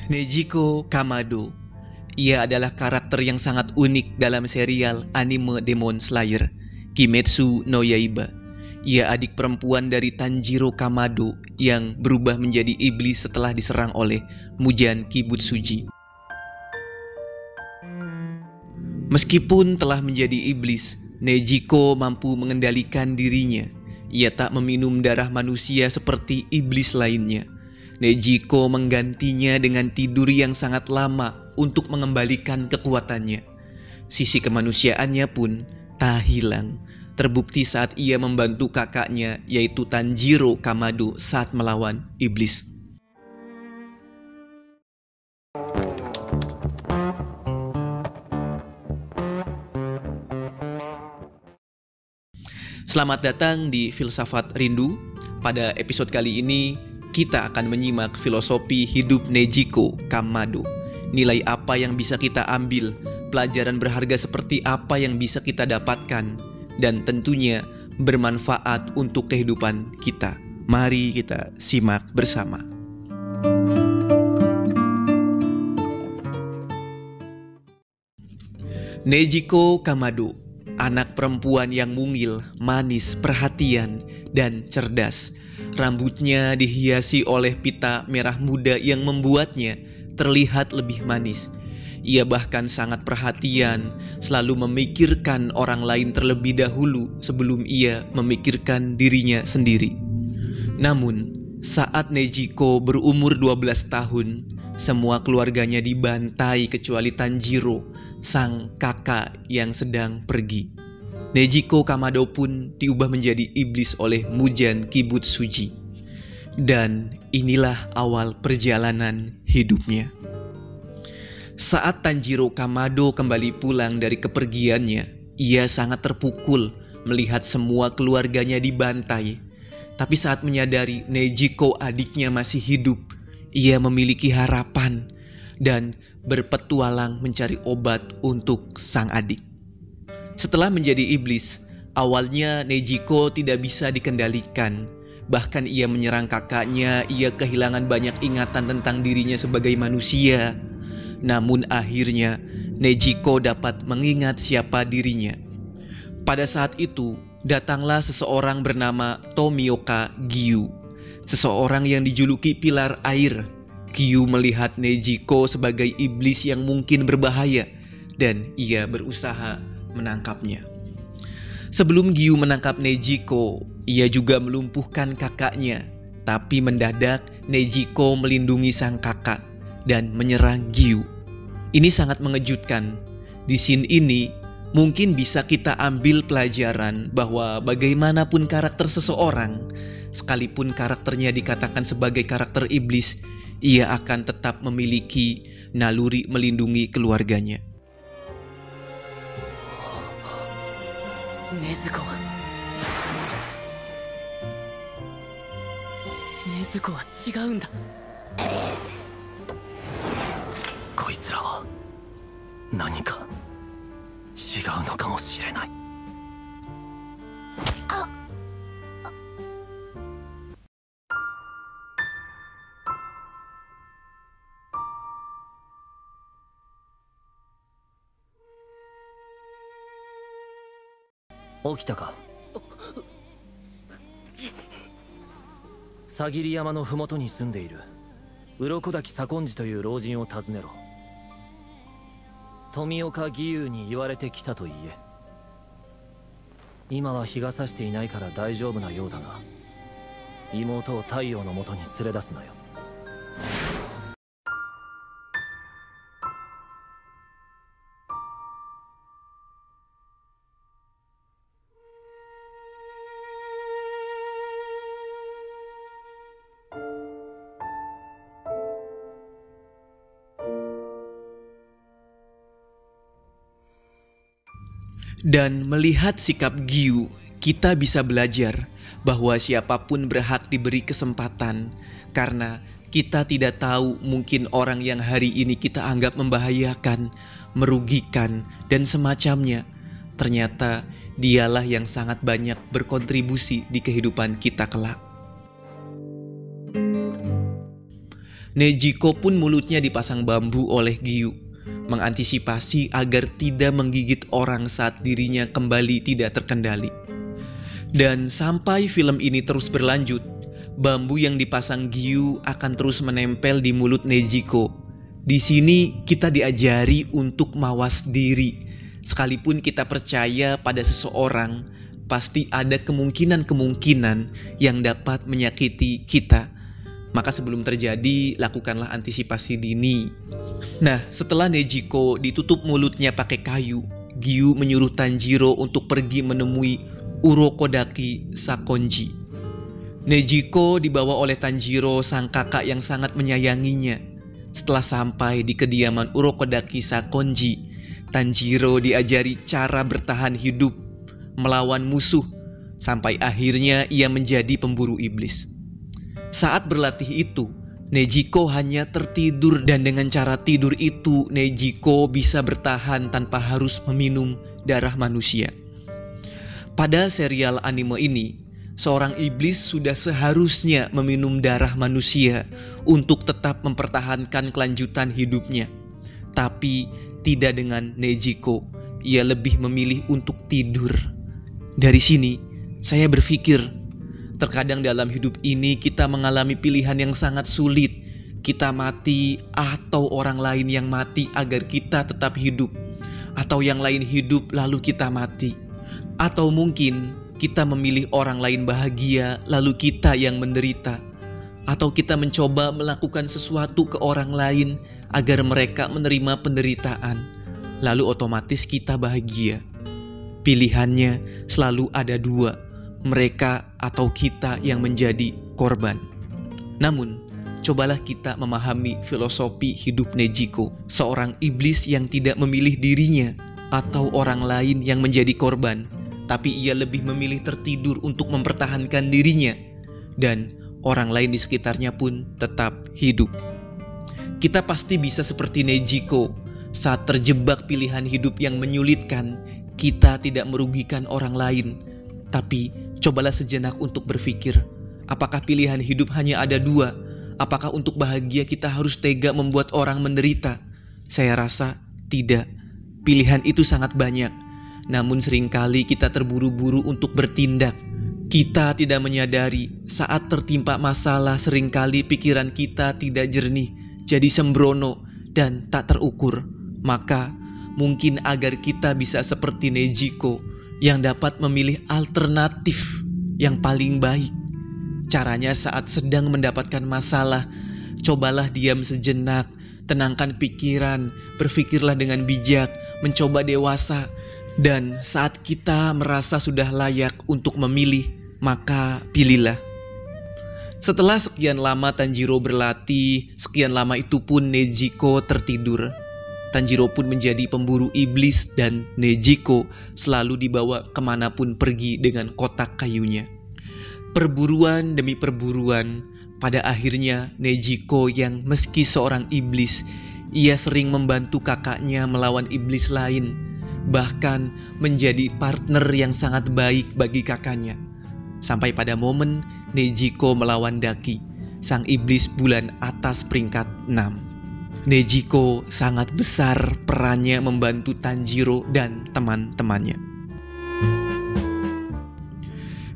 Nejiko Kamado. Ia adalah karakter yang sangat unik dalam serial anime Demon Slayer, Kimetsu no Yaiba. Ia adik perempuan dari Tanjiro Kamado yang berubah menjadi iblis setelah diserang oleh Mugen Kibutsuji. Meskipun telah menjadi iblis, Nejiko mampu mengendalikan dirinya. Ia tak meminum darah manusia seperti iblis lainnya. Nejiko menggantinya dengan tidur yang sangat lama untuk mengembalikan kekuatannya. Sisi kemanusiaannya pun tak hilang. Terbukti saat ia membantu kakaknya, yaitu Tanjiro Kamado, saat melawan iblis. Selamat datang di Filsafat Rindu. Pada episode kali ini, kita akan menyimak filosofi hidup Nejiko Kamado. Nilai apa yang bisa kita ambil, pelajaran berharga seperti apa yang bisa kita dapatkan, dan tentunya bermanfaat untuk kehidupan kita. Mari kita simak bersama. Nejiko Kamado, anak perempuan yang mungil, manis, perhatian, dan cerdas. Rambutnya dihiasi oleh pita merah muda yang membuatnya terlihat lebih manis. Ia bahkan sangat perhatian, selalu memikirkan orang lain terlebih dahulu sebelum ia memikirkan dirinya sendiri. Namun, saat Nejiko berumur 12 tahun, semua keluarganya dibantai kecuali Tanjiro, sang kakak yang sedang pergi. Nejiko Kamado pun diubah menjadi iblis oleh Mugen Kibutsuji. Dan inilah awal perjalanan hidupnya. Saat Tanjiro Kamado kembali pulang dari kepergiannya, ia sangat terpukul melihat semua keluarganya dibantai. Tapi saat menyadari Nejiko adiknya masih hidup, ia memiliki harapan dan berpetualang mencari obat untuk sang adik. Setelah menjadi iblis, awalnya Nejiko tidak bisa dikendalikan. Bahkan ia menyerang kakaknya, ia kehilangan banyak ingatan tentang dirinya sebagai manusia. Namun akhirnya Nejiko dapat mengingat siapa dirinya. Pada saat itu, datanglah seseorang bernama Tomioka Gyu, seseorang yang dijuluki pilar air. Gyu melihat Nejiko sebagai iblis yang mungkin berbahaya dan ia berusaha menangkapnya. Sebelum Gyu menangkap Nejiko, ia juga melumpuhkan kakaknya. Tapi mendadak Nejiko melindungi sang kakak dan menyerang Gyu. Ini sangat mengejutkan. Di scene ini mungkin bisa kita ambil pelajaran bahwa bagaimanapun karakter seseorang, sekalipun karakternya dikatakan sebagai karakter iblis, ia akan tetap memiliki naluri melindungi keluarganya. Nezukoは違うんだ。こいつらは何か違うのかもしれない。起きたか。さぎり山の麓に住んでいる鱗滝左近寺という老人を訪ねろ。富岡義勇に言われてきたと言え。今は日が差していないから大丈夫なようだが、妹を太陽のもとに連れ出すなよ。Dan melihat sikap Gyu, kita bisa belajar bahwa siapapun berhak diberi kesempatan, karena kita tidak tahu, mungkin orang yang hari ini kita anggap membahayakan, merugikan, dan semacamnya, ternyata dialah yang sangat banyak berkontribusi di kehidupan kita kelak. Nejiko pun mulutnya dipasang bambu oleh Giyu, mengantisipasi agar tidak menggigit orang saat dirinya kembali tidak terkendali. Dan sampai film ini terus berlanjut, bambu yang dipasang Giyu akan terus menempel di mulut Nejiko. Di sini kita diajari untuk mawas diri. Sekalipun kita percaya pada seseorang, pasti ada kemungkinan-kemungkinan yang dapat menyakiti kita. Maka sebelum terjadi, lakukanlah antisipasi dini. Nah, setelah Nejiko ditutup mulutnya pakai kayu, Giyu menyuruh Tanjiro untuk pergi menemui Urokodaki Sakonji. Nejiko dibawa oleh Tanjiro, sang kakak yang sangat menyayanginya. Setelah sampai di kediaman Urokodaki Sakonji, Tanjiro diajari cara bertahan hidup, melawan musuh, sampai akhirnya ia menjadi pemburu iblis. Saat berlatih itu, Nejiko hanya tertidur, dan dengan cara tidur itu Nejiko bisa bertahan tanpa harus meminum darah manusia. Pada serial anime ini, seorang iblis sudah seharusnya meminum darah manusia untuk tetap mempertahankan kelanjutan hidupnya. Tapi tidak dengan Nejiko, ia lebih memilih untuk tidur. Dari sini, saya berpikir, terkadang dalam hidup ini kita mengalami pilihan yang sangat sulit. Kita mati atau orang lain yang mati agar kita tetap hidup. Atau yang lain hidup lalu kita mati. Atau mungkin kita memilih orang lain bahagia lalu kita yang menderita. Atau kita mencoba melakukan sesuatu ke orang lain agar mereka menerima penderitaan. Lalu otomatis kita bahagia. Pilihannya selalu ada dua, mereka atau kita yang menjadi korban. Namun, cobalah kita memahami filosofi hidup Nejiko, seorang iblis yang tidak memilih dirinya atau orang lain yang menjadi korban, tapi ia lebih memilih tertidur untuk mempertahankan dirinya, dan orang lain di sekitarnya pun tetap hidup. Kita pasti bisa seperti Nejiko. Saat terjebak pilihan hidup yang menyulitkan, kita tidak merugikan orang lain, tapi cobalah sejenak untuk berpikir, apakah pilihan hidup hanya ada dua? Apakah untuk bahagia kita harus tega membuat orang menderita? Saya rasa tidak. Pilihan itu sangat banyak. Namun seringkali kita terburu-buru untuk bertindak. Kita tidak menyadari saat tertimpa masalah, seringkali pikiran kita tidak jernih, jadi sembrono dan tak terukur. Maka mungkin agar kita bisa seperti Nejiko yang dapat memilih alternatif yang paling baik. Caranya saat sedang mendapatkan masalah, cobalah diam sejenak, tenangkan pikiran, berpikirlah dengan bijak, mencoba dewasa. Dan saat kita merasa sudah layak untuk memilih, maka pilihlah. Setelah sekian lama Tanjiro berlatih, sekian lama itu pun Nejiko tertidur. Tanjiro pun menjadi pemburu iblis dan Nejiko selalu dibawa kemanapun pergi dengan kotak kayunya. Perburuan demi perburuan, pada akhirnya Nejiko yang meski seorang iblis, ia sering membantu kakaknya melawan iblis lain, bahkan menjadi partner yang sangat baik bagi kakaknya. Sampai pada momen Nejiko melawan Daki, sang iblis bulan atas peringkat 6. Nejiko sangat besar perannya membantu Tanjiro dan teman-temannya.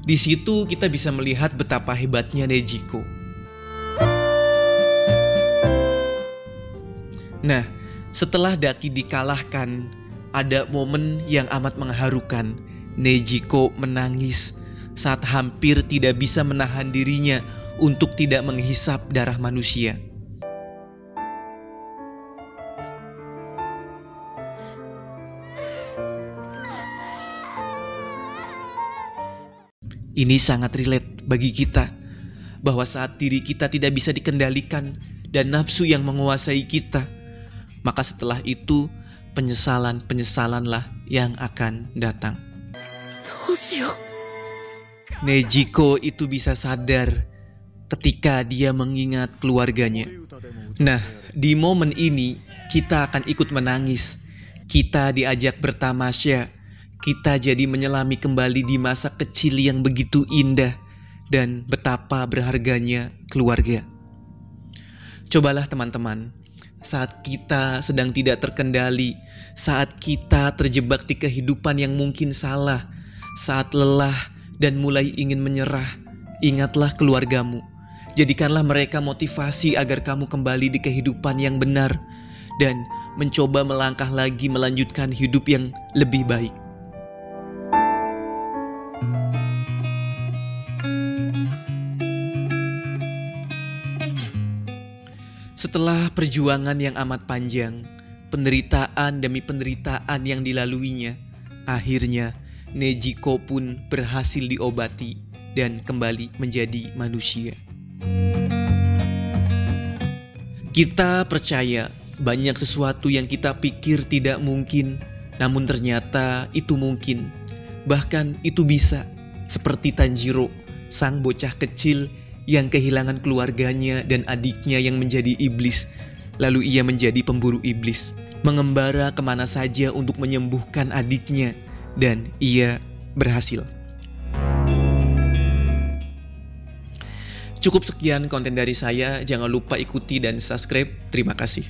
Di situ kita bisa melihat betapa hebatnya Nejiko. Nah, setelah Daki dikalahkan, ada momen yang amat mengharukan. Nejiko menangis saat hampir tidak bisa menahan dirinya untuk tidak menghisap darah manusia. Ini sangat relate bagi kita, bahwa saat diri kita tidak bisa dikendalikan dan nafsu yang menguasai kita, maka setelah itu penyesalan-penyesalanlah yang akan datang. Nejiko itu bisa sadar ketika dia mengingat keluarganya. Nah, di momen ini kita akan ikut menangis. Kita diajak bertamasya. Kita jadi menyelami kembali di masa kecil yang begitu indah dan betapa berharganya keluarga. Cobalah teman-teman, saat kita sedang tidak terkendali, saat kita terjebak di kehidupan yang mungkin salah, saat lelah dan mulai ingin menyerah, ingatlah keluargamu. Jadikanlah mereka motivasi agar kamu kembali di kehidupan yang benar dan mencoba melangkah lagi melanjutkan hidup yang lebih baik. Setelah perjuangan yang amat panjang, penderitaan demi penderitaan yang dilaluinya, akhirnya Nejiko pun berhasil diobati dan kembali menjadi manusia. Kita percaya banyak sesuatu yang kita pikir tidak mungkin, namun ternyata itu mungkin. Bahkan itu bisa, seperti Tanjiro, sang bocah kecil yang kehilangan keluarganya dan adiknya yang menjadi iblis. Lalu ia menjadi pemburu iblis, mengembara kemana saja untuk menyembuhkan adiknya, dan ia berhasil. Cukup sekian konten dari saya, jangan lupa ikuti dan subscribe. Terima kasih.